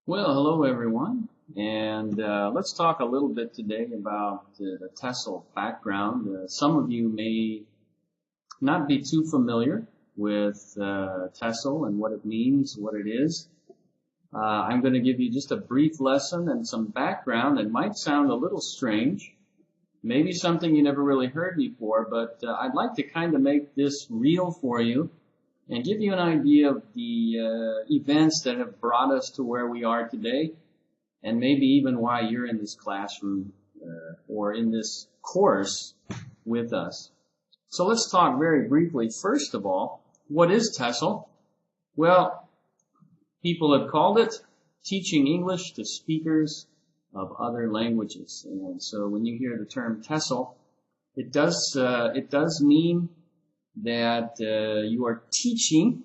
Well, hello everyone, and let's talk a little bit today about the TESOL background. Some of you may not be too familiar with TESOL and what it means, what it is. I'm going to give you just a brief lesson and some background that might sound a little strange, maybe something you never really heard before, but I'd like to kind of make this real for you and give you an idea of the events that have brought us to where we are today, and maybe even why you're in this classroom or in this course with us. So let's talk very briefly. First of all, what is TESOL? Well, people have called it teaching English to speakers of other languages. And so when you hear the term TESOL, it does mean that you are teaching,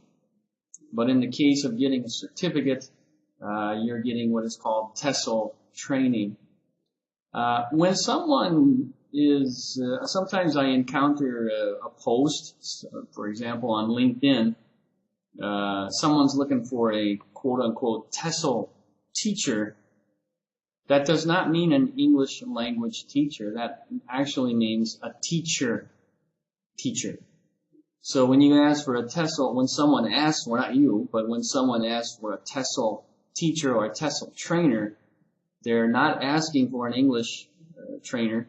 but in the case of getting a certificate, you're getting what is called TESOL training. When someone is, sometimes I encounter a post, for example, on LinkedIn, someone's looking for a quote-unquote TESOL teacher. That does not mean an English language teacher. That actually means a teacher. So when you ask for a TESOL, when someone asks, well not you, but when someone asks for a TESOL teacher or a TESOL trainer, they're not asking for an English trainer.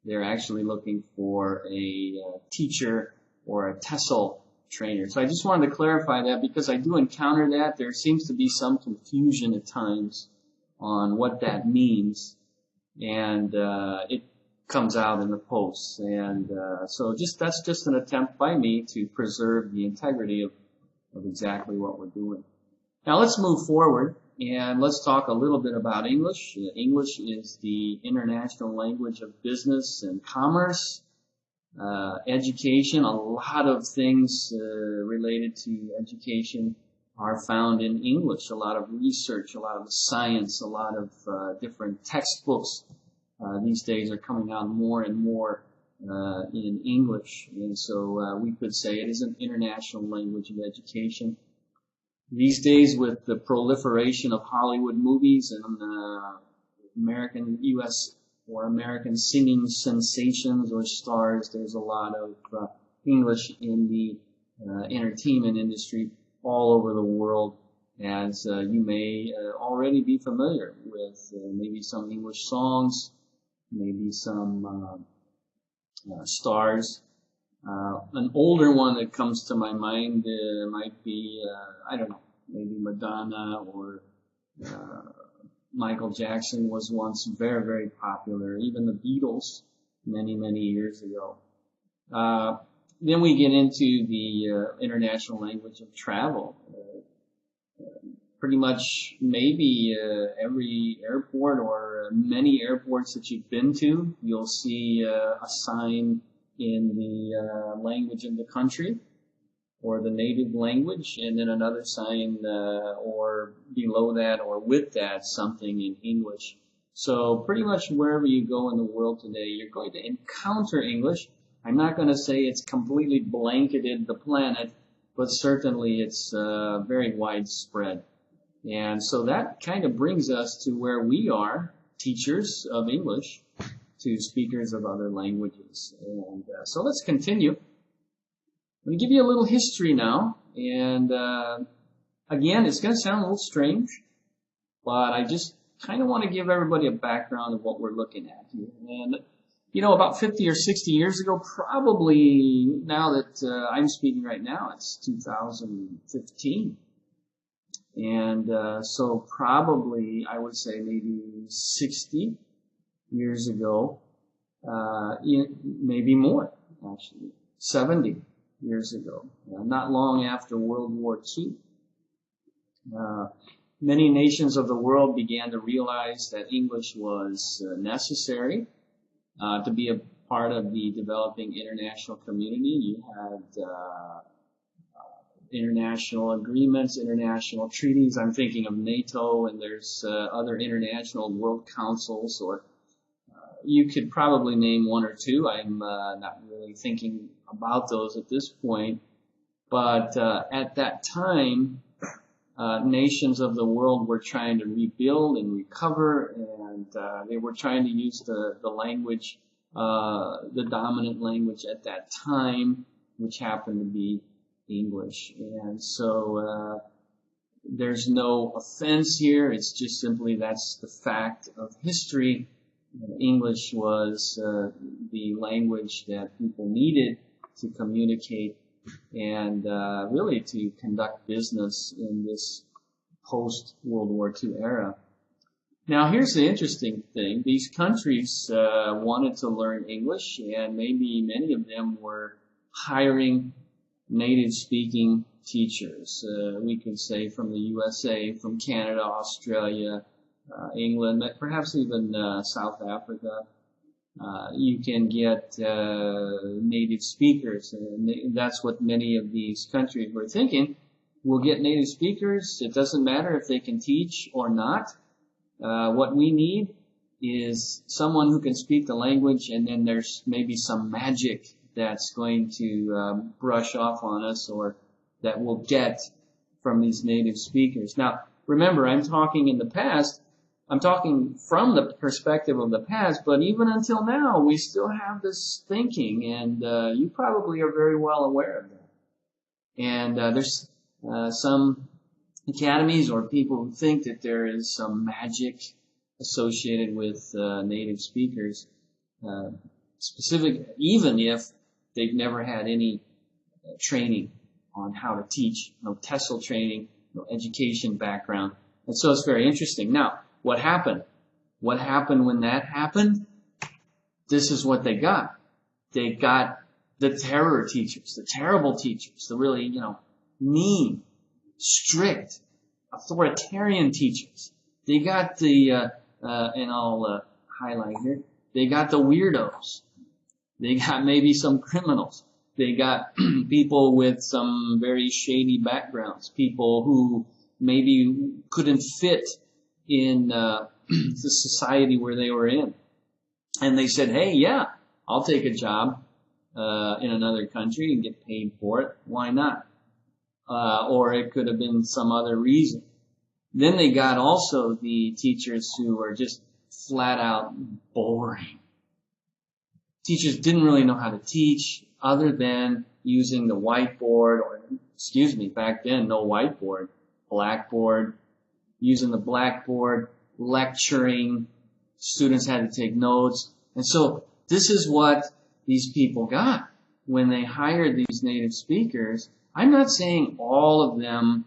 They're actually looking for a teacher or a TESOL trainer. So I just wanted to clarify that because I do encounter that. There seems to be some confusion at times on what that means, and it comes out in the posts, and so that's just an attempt by me to preserve the integrity of exactly what we're doing. Now let's move forward and let's talk a little bit about English. English is the international language of business and commerce, education. A lot of things related to education are found in English. A lot of research, a lot of science, a lot of different textbooks these days are coming out more and more in English, and so we could say it is an international language of education. These days, with the proliferation of Hollywood movies and American, U.S. or American singing sensations or stars, there's a lot of English in the entertainment industry all over the world, as you may already be familiar with maybe some English songs, maybe some stars. An older one that comes to my mind might be, I don't know, maybe Madonna or Michael Jackson was once very, very popular. Even the Beatles many, many years ago. Then we get into the international language of travel. Pretty much maybe every airport or many airports that you've been to, you'll see a sign in the language of the country or the native language, and then another sign or below that or with that something in English. So pretty much wherever you go in the world today, you're going to encounter English. I'm not going to say it's completely blanketed the planet, but certainly it's very widespread. And so that kind of brings us to where we are, teachers of English to speakers of other languages. And so let's continue. I'm going to give you a little history now. And again, it's going to sound a little strange, but I just kind of want to give everybody a background of what we're looking at here. And, you know, about 50 or 60 years ago, probably now that I'm speaking right now, it's 2015. And so probably, I would say maybe 60 years ago, maybe more, actually, 70 years ago, not long after World War II. Many nations of the world began to realize that English was necessary to be a part of the developing international community. You had international agreements, international treaties. I'm thinking of NATO, and there's other international world councils, or you could probably name one or two. I'm not really thinking about those at this point. But at that time, nations of the world were trying to rebuild and recover, and they were trying to use the language, the dominant language at that time, which happened to be English. And so there's no offense here. It's just simply that's the fact of history. English was the language that people needed to communicate and really to conduct business in this post-World War II era. Now, here's the interesting thing. These countries wanted to learn English, and maybe many of them were hiring native-speaking teachers. We could say from the USA, from Canada, Australia, England, perhaps even South Africa. You can get native speakers, and that's what many of these countries were thinking. We'll get native speakers. It doesn't matter if they can teach or not. What we need is someone who can speak the language, and then there's maybe some magic that's going to brush off on us, or that we'll get from these native speakers. Now, remember, I'm talking in the past. I'm talking from the perspective of the past, but even until now, we still have this thinking, and you probably are very well aware of that. And there's some academies or people who think that there is some magic associated with native speakers, specific, even if they've never had any training on how to teach, no TESOL training, no education background. And so it's very interesting. Now, what happened? What happened when that happened? This is what they got. They got the terror teachers, the terrible teachers, the really, mean, strict, authoritarian teachers. They got the, and I'll highlight here, they got the weirdos. They got maybe some criminals. They got people with some very shady backgrounds, people who maybe couldn't fit in the society where they were in. And they said, hey, yeah, I'll take a job in another country and get paid for it. Why not? Or it could have been some other reason. Then they got also the teachers who were just flat out boring. Teachers didn't really know how to teach other than using the whiteboard, or, back then, no whiteboard, blackboard, using the blackboard, lecturing, students had to take notes. And so this is what these people got when they hired these native speakers. I'm not saying all of them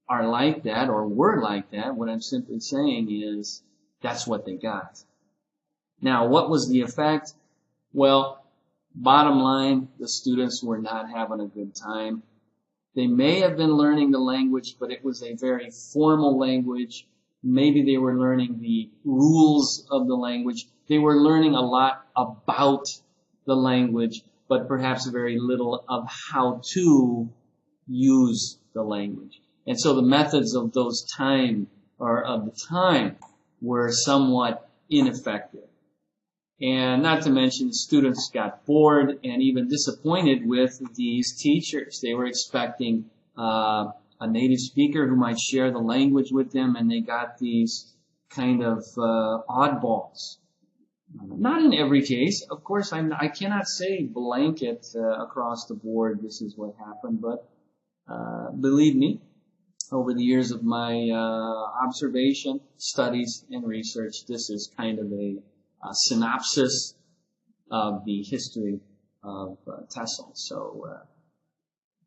are like that or were like that. What I'm simply saying is that's what they got. Now, what was the effect? Well, bottom line, the students were not having a good time. They may have been learning the language, but it was a very formal language. Maybe they were learning the rules of the language. They were learning a lot about the language, but perhaps very little of how to use the language. And so the methods of those time, or of the time, were somewhat ineffective. And not to mention, students got bored and even disappointed with these teachers. They were expecting a native speaker who might share the language with them, and they got these kind of oddballs. Not in every case. Of course, I cannot say blanket across the board this is what happened, but believe me, over the years of my observation, studies, and research, this is kind of a synopsis of the history of TESOL. So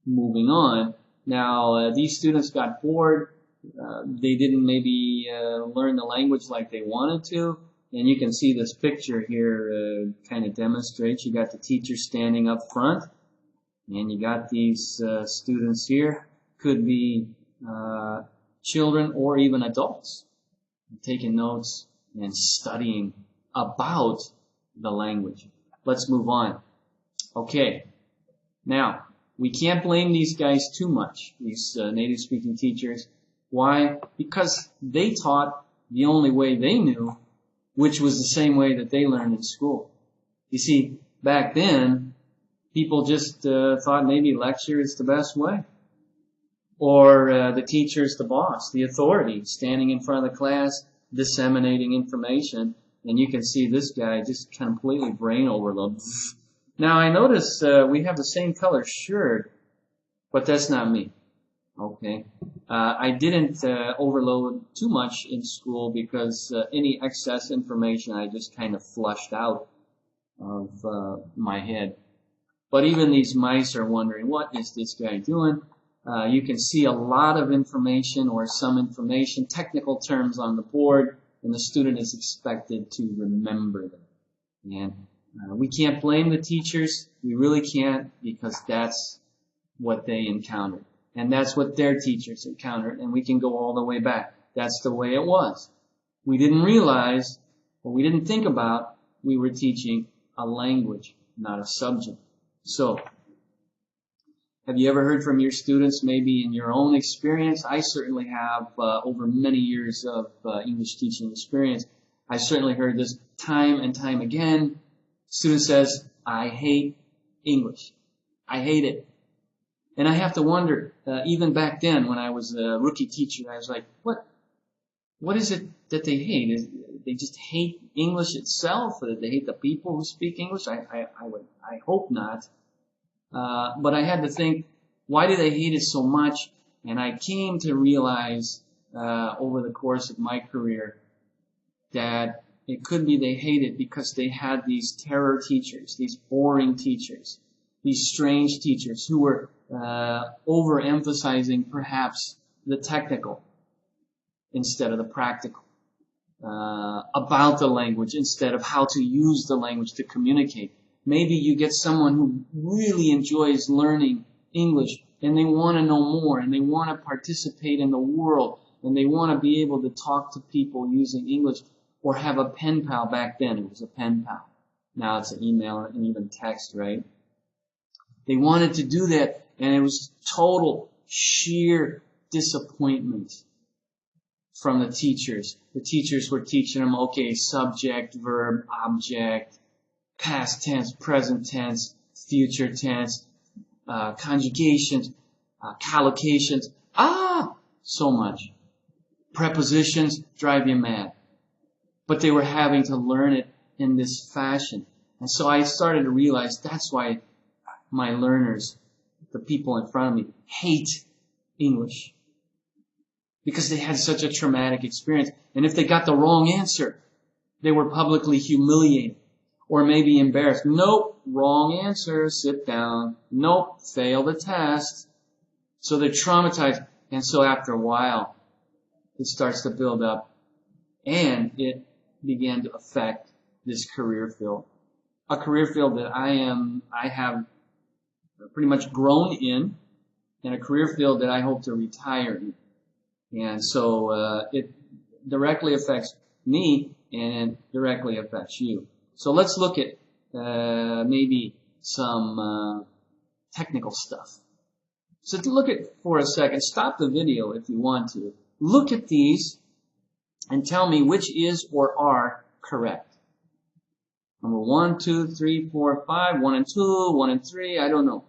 moving on. Now, these students got bored. They didn't maybe learn the language like they wanted to. And you can see this picture here kind of demonstrates. You got the teacher standing up front, and you got these students here. Could be children or even adults taking notes and studying about the language. Let's move on. Okay. Now, we can't blame these guys too much, these native speaking teachers. Why? Because they taught the only way they knew, which was the same way that they learned in school. You see, back then, people just thought maybe lecture is the best way. Or the teacher's the boss, the authority, standing in front of the class, disseminating information, and you can see this guy just completely brain overload. Now I notice we have the same color shirt, but that's not me. Okay, I didn't overload too much in school because any excess information I just kind of flushed out of my head. But even these mice are wondering, what is this guy doing? You can see a lot of information or some information, technical terms on the board, and the student is expected to remember them. And we can't blame the teachers. We really can't, because that's what they encountered. And that's what their teachers encountered. And we can go all the way back. That's the way it was. We didn't realize, or we didn't think about, we were teaching a language, not a subject. So, have you ever heard from your students, maybe in your own experience? I certainly have, over many years of English teaching experience. I certainly heard this time and time again. Student says, I hate English. I hate it. And I have to wonder, even back then when I was a rookie teacher, I was like, what is it that they hate? They just hate English itself, or they hate the people who speak English? I hope not. But I had to think, why do they hate it so much? And I came to realize over the course of my career that it could be they hate it because they had these terror teachers, these boring teachers, these strange teachers who were overemphasizing perhaps the technical instead of the practical, about the language instead of how to use the language to communicate. Maybe you get someone who really enjoys learning English and they want to know more and they want to participate in the world and they want to be able to talk to people using English, or have a pen pal. Back then it was a pen pal. Now it's an email and even text, right? They wanted to do that, and it was total sheer disappointment from the teachers. The teachers were teaching them, okay, subject, verb, object, past tense, present tense, future tense, conjugations, collocations, so much. Prepositions drive you mad. But they were having to learn it in this fashion. And so I started to realize that's why my learners, the people in front of me, hate English. Because they had such a traumatic experience. And if they got the wrong answer, they were publicly humiliated. Or maybe embarrassed. Nope, wrong answer, sit down. Nope, fail the test. So they're traumatized. And so after a while, it starts to build up. And it began to affect this career field. A career field that I have pretty much grown in, and a career field that I hope to retire in. And so it directly affects me, and it directly affects you. So let's look at maybe some technical stuff. So to look at for a second, stop the video if you want to. Look at these and tell me which is or are correct. Number 1, 2, 3, 4, 5, 1 and 2, 1 and 3, I don't know.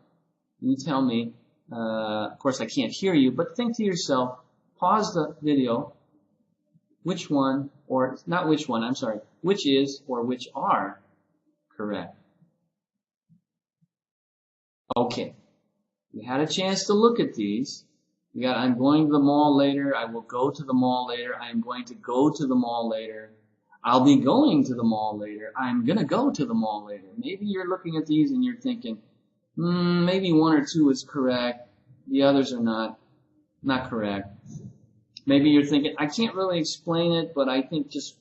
You tell me. Of course, I can't hear you, but think to yourself, pause the video, which one, or not which one, I'm sorry, which is or which are correct. Okay, you had a chance to look at these. You got, I'm going to the mall later, I will go to the mall later, I am going to go to the mall later, I'll be going to the mall later, I'm going to go to the mall later. Maybe you're looking at these and you're thinking, maybe 1 or 2 is correct, the others are not correct. Maybe you're thinking, I can't really explain it, but I think just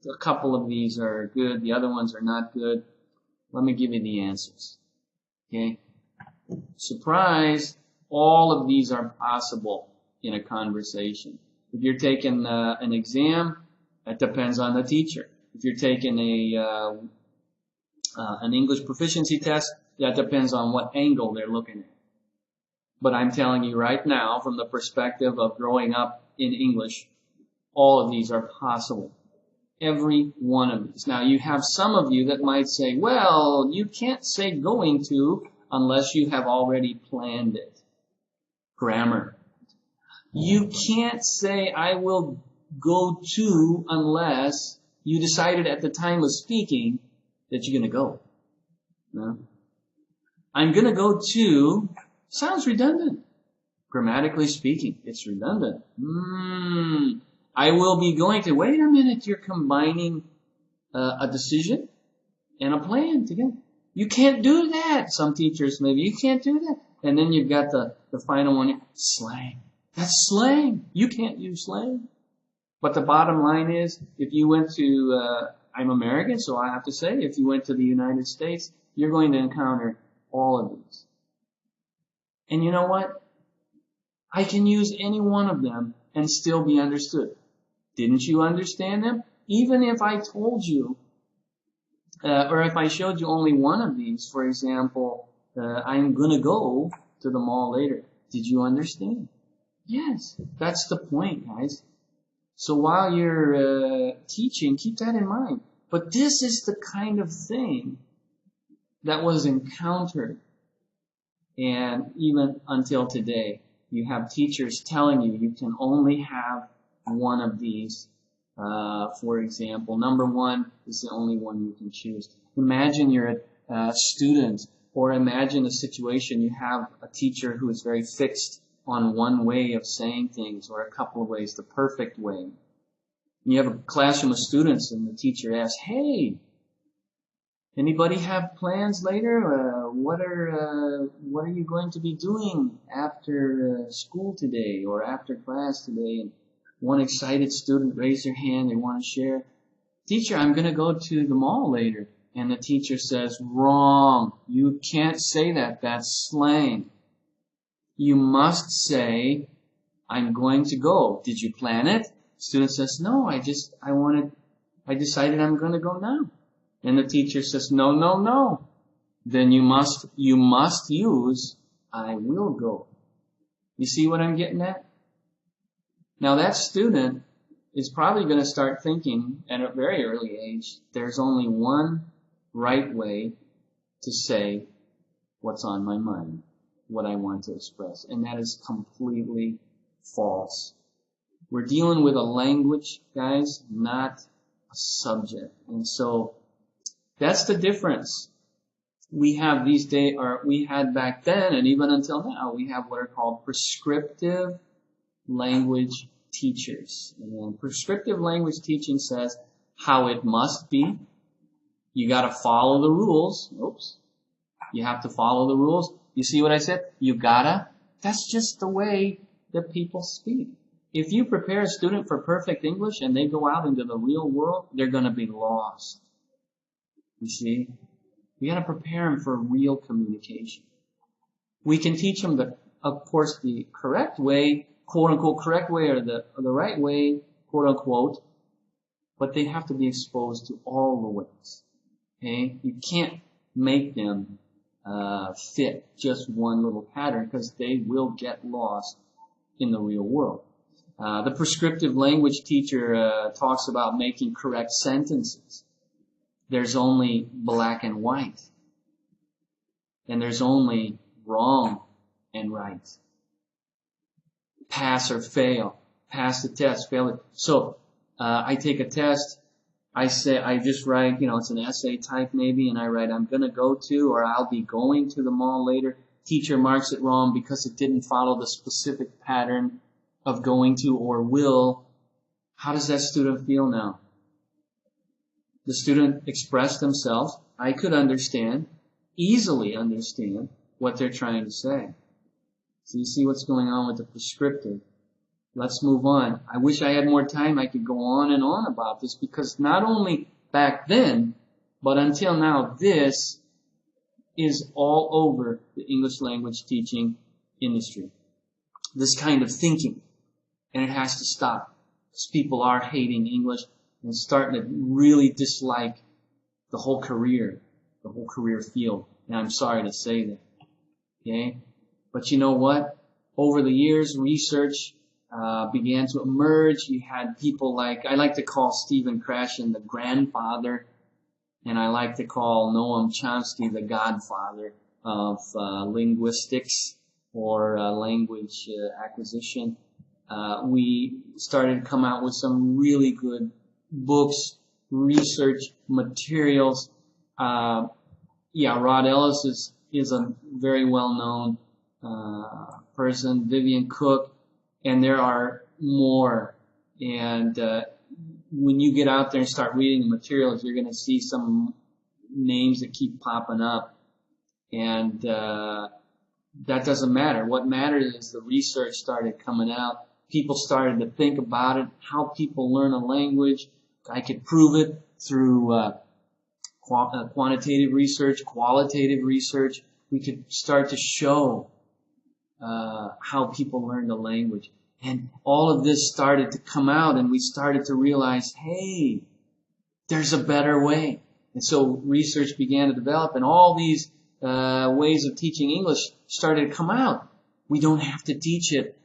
a couple of these are good, the other ones are not good. Let me give you the answers. Okay? Surprise! All of these are possible in a conversation. If you're taking an exam, that depends on the teacher. If you're taking an English proficiency test, that depends on what angle they're looking at. But I'm telling you right now, from the perspective of growing up in English, all of these are possible. Every one of these. Now, you have some of you that might say, well, you can't say going to unless you have already planned it. Grammar. You can't say, I will go to, unless you decided at the time of speaking that you're going to go. No? I'm going to go to sounds redundant. Grammatically speaking, it's redundant. I will be going to. Wait a minute, you're combining a decision and a plan together. You can't do that. Some teachers, maybe, you can't do that. And then you've got the final one, slang. That's slang. You can't use slang. But the bottom line is, if you went to, I'm American, so I have to say, if you went to the United States, you're going to encounter all of these. And you know what? I can use any one of them and still be understood. Didn't you understand them? Even if I told you, or if I showed you only one of these, for example, I'm going to go to the mall later. Did you understand? Yes, that's the point, guys. So while you're teaching, keep that in mind. But this is the kind of thing that was encountered. And even until today, you have teachers telling you you can only have one of these. For example, number one is the only one you can choose. Imagine you're a student, or imagine a situation you have a teacher who is very fixed on one way of saying things, or a couple of ways, the perfect way. You have a classroom of students and the teacher asks, hey, anybody have plans later? What are you going to be doing after school today or after class today? And one excited student raised their hand, they want to share. Teacher, I'm going to go to the mall later. And the teacher says, wrong. You can't say that. That's slang. You must say, I'm going to go. Did you plan it? Student says, no, I decided I'm going to go now. And the teacher says, no. Then you must use, I will go. You see what I'm getting at? Now that student is probably going to start thinking at a very early age, there's only one right way to say what's on my mind, what I want to express. And that is completely false. We're dealing with a language, guys, not a subject. And so that's the difference. We have these days, or we had back then, and even until now, we have what are called prescriptive language teachers. And prescriptive language teaching says how it must be. You got to follow the rules. Oops. You have to follow the rules. You see what I said? You gotta. That's just the way that people speak. If you prepare a student for perfect English and they go out into the real world, they're going to be lost. You see? We got to prepare them for real communication. We can teach them, of course, the correct way, quote unquote, correct way, or the right way, quote unquote, but they have to be exposed to all the ways. Okay? You can't make them fit just one little pattern, because they will get lost in the real world. The prescriptive language teacher talks about making correct sentences. There's only black and white. And there's only wrong and right. Pass or fail. Pass the test, fail it. So, I take a test. I just write, it's an essay type maybe, and I write, I'm gonna go to, or I'll be going to the mall later. Teacher marks it wrong because it didn't follow the specific pattern of going to or will. How does that student feel now? The student expressed themselves. I could easily understand what they're trying to say. So you see what's going on with the prescriptive. Let's move on. I wish I had more time. I could go on and on about this, because not only back then, but until now, this is all over the English language teaching industry. This kind of thinking. And it has to stop. Because people are hating English and starting to really dislike the whole career field. And I'm sorry to say that. Okay? But you know what? Over the years, research began to emerge. You had people like, I like to call Stephen Krashen the grandfather, and I like to call Noam Chomsky the godfather of linguistics or language acquisition. We started to come out with some really good books, research materials. Rod Ellis is a very well-known person, Vivian Cook, and there are more. And when you get out there and start reading the materials, you're going to see some names that keep popping up. And that doesn't matter. What matters is the research started coming out. People started to think about it, how people learn a language. I could prove it through quantitative research, qualitative research. We could start to show how people learn the language. And all of this started to come out, and we started to realize, hey, there's a better way. And so research began to develop, and all these ways of teaching English started to come out. We don't have to teach it.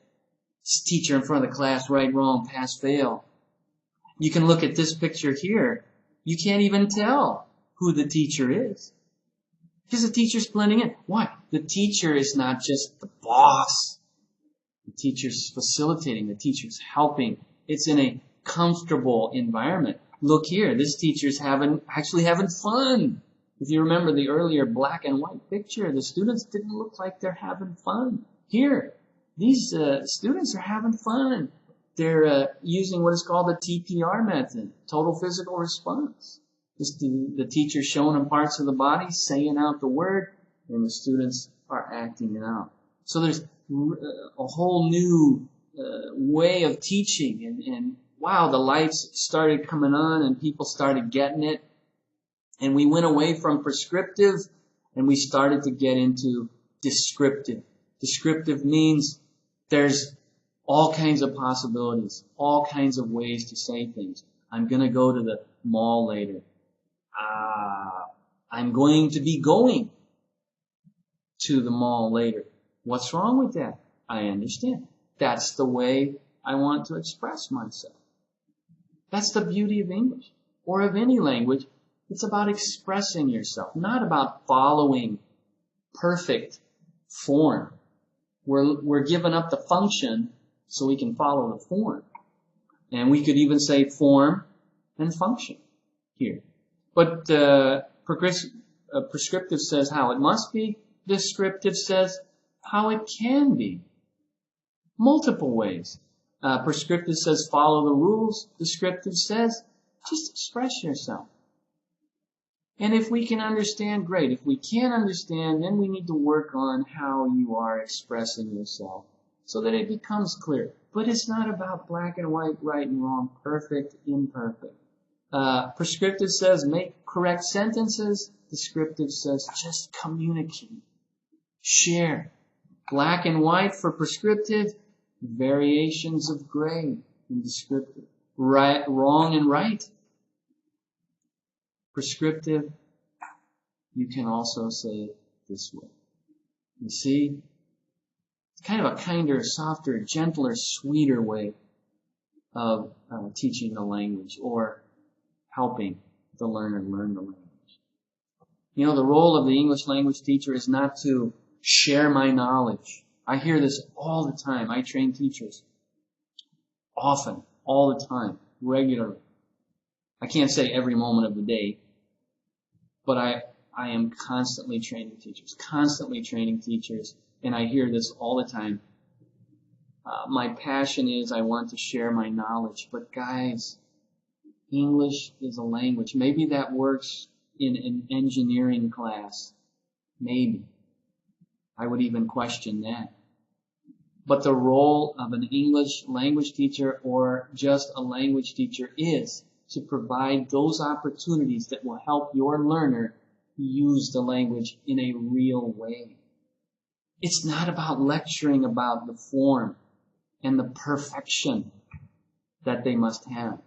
Teacher in front of the class, right, wrong, pass, fail. You can look at this picture here. You can't even tell who the teacher is, because the teacher's blending in. Why? The teacher is not just the boss. The teacher's facilitating. The teacher's helping. It's in a comfortable environment. Look here. This teacher's actually having fun. If you remember the earlier black and white picture, the students didn't look like they're having fun. Here, these students are having fun. They're using what is called the TPR method, total physical response. The teacher showing them parts of the body, saying out the word, and the students are acting it out. So there's a whole new way of teaching, and wow, the lights started coming on, and people started getting it. And we went away from prescriptive, and we started to get into descriptive. Descriptive means there's all kinds of possibilities, all kinds of ways to say things. I'm going to go to the mall later. I'm going to be going to the mall later. What's wrong with that? I understand. That's the way I want to express myself. That's the beauty of English, or of any language. It's about expressing yourself, not about following perfect form. We're giving up the function so we can follow the form. And we could even say form and function here. But prescriptive says how it must be. Descriptive says how it can be. Multiple ways. Prescriptive says follow the rules. Descriptive says just express yourself. And if we can understand, great. If we can't understand, then we need to work on how you are expressing yourself so that it becomes clear. But it's not about black and white, right and wrong, perfect, imperfect. Prescriptive says make correct sentences. Descriptive says just communicate. Share. Black and white for prescriptive, variations of gray in descriptive. Right, wrong and right. Prescriptive, you can also say it this way. You see? It's kind of a kinder, softer, gentler, sweeter way of teaching the language or helping the learner learn the language. You know, the role of the English language teacher is not to share my knowledge. I hear this all the time. I train teachers often, all the time, regularly. I can't say every moment of the day, but I am constantly training teachers, and I hear this all the time. My passion is I want to share my knowledge, but guys, English is a language. Maybe that works in an engineering class. Maybe. I would even question that. But the role of an English language teacher or just a language teacher is to provide those opportunities that will help your learner use the language in a real way. It's not about lecturing about the form and the perfection that they must have.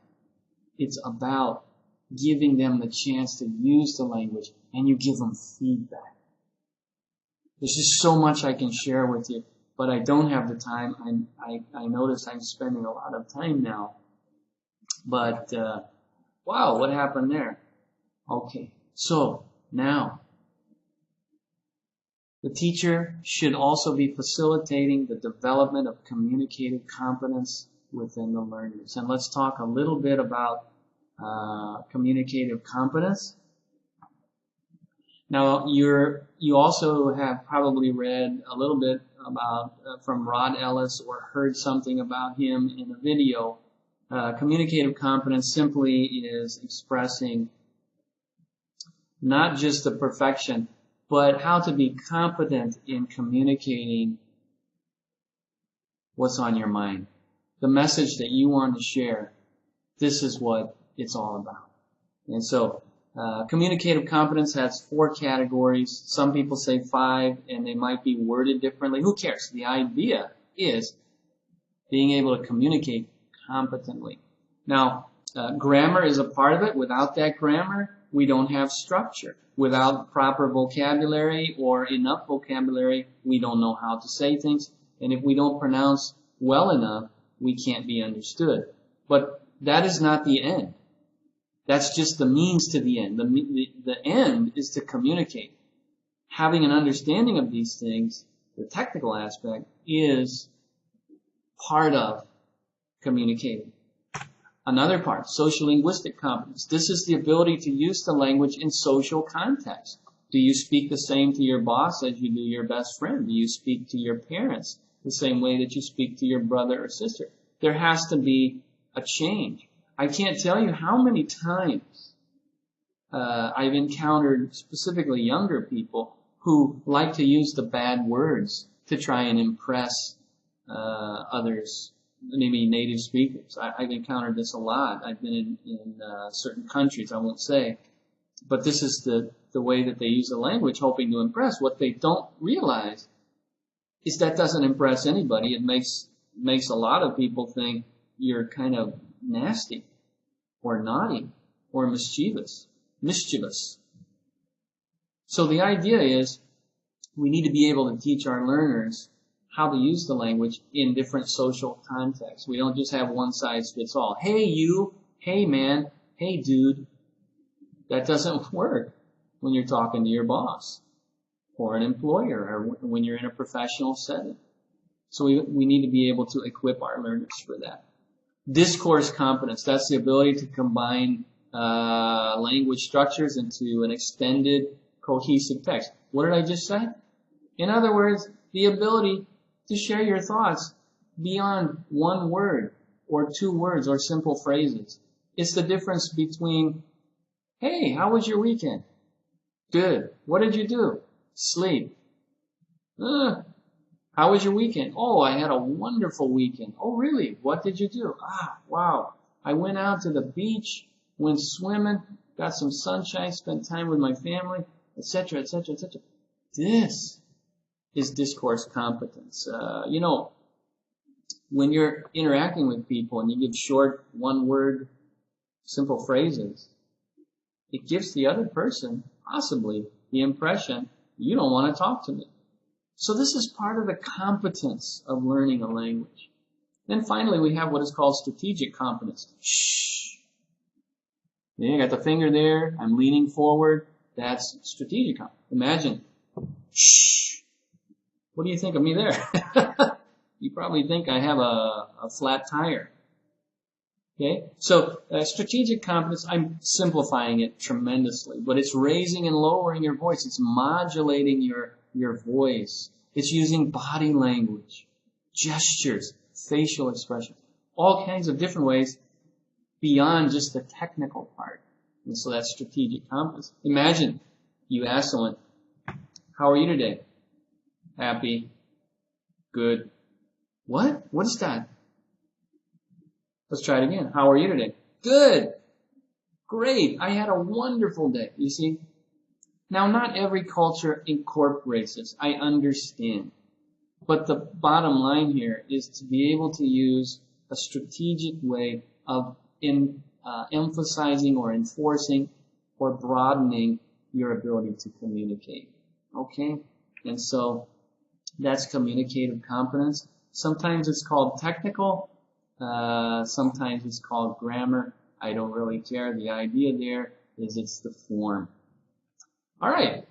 It's about giving them the chance to use the language, and you give them feedback. There's just so much I can share with you, but I don't have the time. I notice I'm spending a lot of time now. But, wow, what happened there? Okay, so now, The teacher should also be facilitating the development of communicative competence within the learners. And let's talk a little bit about communicative competence. Now, you also have probably read a little bit about from Rod Ellis or heard something about him in a video. Communicative competence simply is expressing not just the perfection, but how to be competent in communicating what's on your mind. The message that you want to share, this is what it's all about. And so, communicative competence has 4 categories. Some people say 5, and they might be worded differently. Who cares? The idea is being able to communicate competently. Now, grammar is a part of it. Without that grammar, we don't have structure. Without proper vocabulary or enough vocabulary, we don't know how to say things. And if we don't pronounce well enough, we can't be understood. But that is not the end. That's just the means to the end. The end is to communicate. Having an understanding of these things, the technical aspect, is part of communicating. Another part, sociolinguistic competence. This is the ability to use the language in social context. Do you speak the same to your boss as you do your best friend? Do you speak to your parents the same way that you speak to your brother or sister? There has to be a change. I can't tell you how many times I've encountered specifically younger people who like to use the bad words to try and impress others, maybe native speakers. I've encountered this a lot. I've been in certain countries, I won't say, but this is the way that they use the language, hoping to impress. What they don't realize is that doesn't impress anybody. It makes a lot of people think you're kind of nasty or naughty or mischievous. So the idea is we need to be able to teach our learners how to use the language in different social contexts. We don't just have one size fits all. Hey you, hey man, hey dude. That doesn't work when you're talking to your boss or an employer or when you're in a professional setting. So we need to be able to equip our learners for that. Discourse competence, that's the ability to combine language structures into an extended, cohesive text. What did I just say? In other words, the ability to share your thoughts beyond one word or 2 words or simple phrases. It's the difference between, hey, how was your weekend? Good. What did you do? Sleep. How was your weekend? Oh, I had a wonderful weekend. Oh, really? What did you do? Wow. I went out to the beach, went swimming, got some sunshine, spent time with my family, etc., etc., etc. This is discourse competence. When you're interacting with people and you give short, one-word, simple phrases, it gives the other person possibly the impression you don't want to talk to me. So this is part of the competence of learning a language. Then finally, we have what is called strategic competence. Shh. Yeah, I got the finger there. I'm leaning forward. That's strategic competence. Imagine. Shh. What do you think of me there? You probably think I have a flat tire. Okay? So strategic competence, I'm simplifying it tremendously, but it's raising and lowering your voice. It's modulating your voice. It's using body language, gestures, facial expressions, all kinds of different ways beyond just the technical part. And so that's strategic competence. Imagine you ask someone, how are you today? Happy. Good. What? What is that? Let's try it again. How are you today? Good. Great. I had a wonderful day. You see? Now, not every culture incorporates this. I understand. But the bottom line here is to be able to use a strategic way of emphasizing or enforcing or broadening your ability to communicate. Okay? And so that's communicative competence. Sometimes it's called technical. Sometimes it's called grammar. I don't really care. The idea there is it's the form. All right.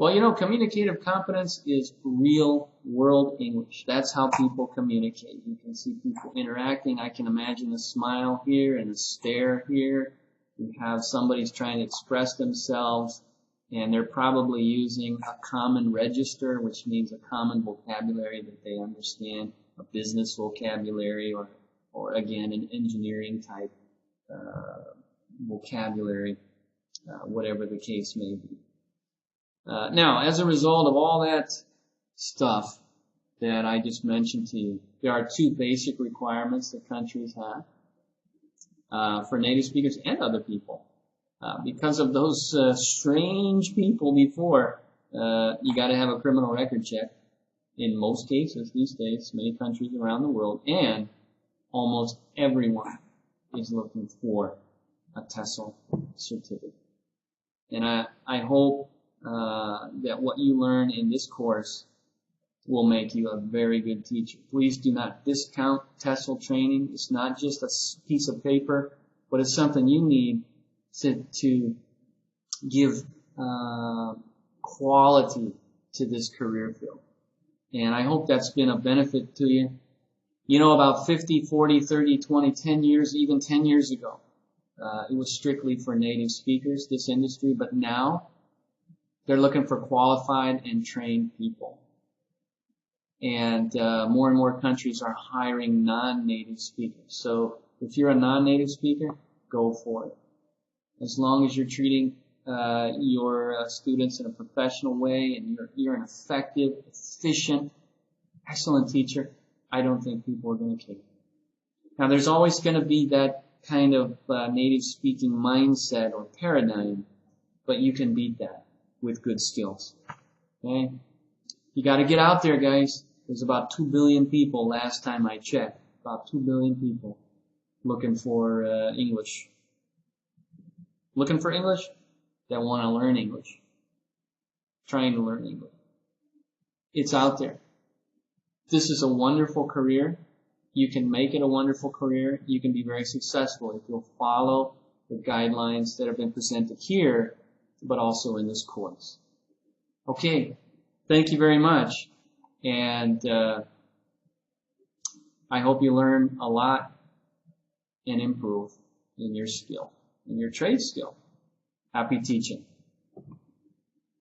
Well, you know, communicative competence is real world English. That's how people communicate. You can see people interacting. I can imagine a smile here and a stare here. You have somebody's trying to express themselves, and they're probably using a common register, which means a common vocabulary that they understand, a business vocabulary, or again, an engineering type vocabulary, whatever the case may be. Now, as a result of all that stuff that I just mentioned to you, there are two basic requirements that countries have for native speakers and other people. Because of those strange people before, you got to have a criminal record check in most cases these days, many countries around the world, and almost everyone is looking for a TESOL certificate. And I hope that what you learn in this course will make you a very good teacher. Please do not discount TESOL training. It's not just a piece of paper, but it's something you need to give quality to this career field. And I hope that's been a benefit to you. You know, about 50, 40, 30, 20, 10 years, even 10 years ago, it was strictly for native speakers, this industry, but now they're looking for qualified and trained people. And more and more countries are hiring non-native speakers. So if you're a non-native speaker, go for it. As long as you're treating your students in a professional way and you're an effective, efficient, excellent teacher, I don't think people are going to care. Now, there's always going to be that kind of native speaking mindset or paradigm, but you can beat that with good skills. Okay? You got to get out there, guys. There's about 2 billion people last time I checked. About 2 billion people looking for English. Looking for English? That want to learn English. Trying to learn English. It's out there. This is a wonderful career. You can make it a wonderful career. You can be very successful if you'll follow the guidelines that have been presented here, but also in this course. Okay, thank you very much. And I hope you learn a lot and improve in your skill, in your trade skill. Happy teaching.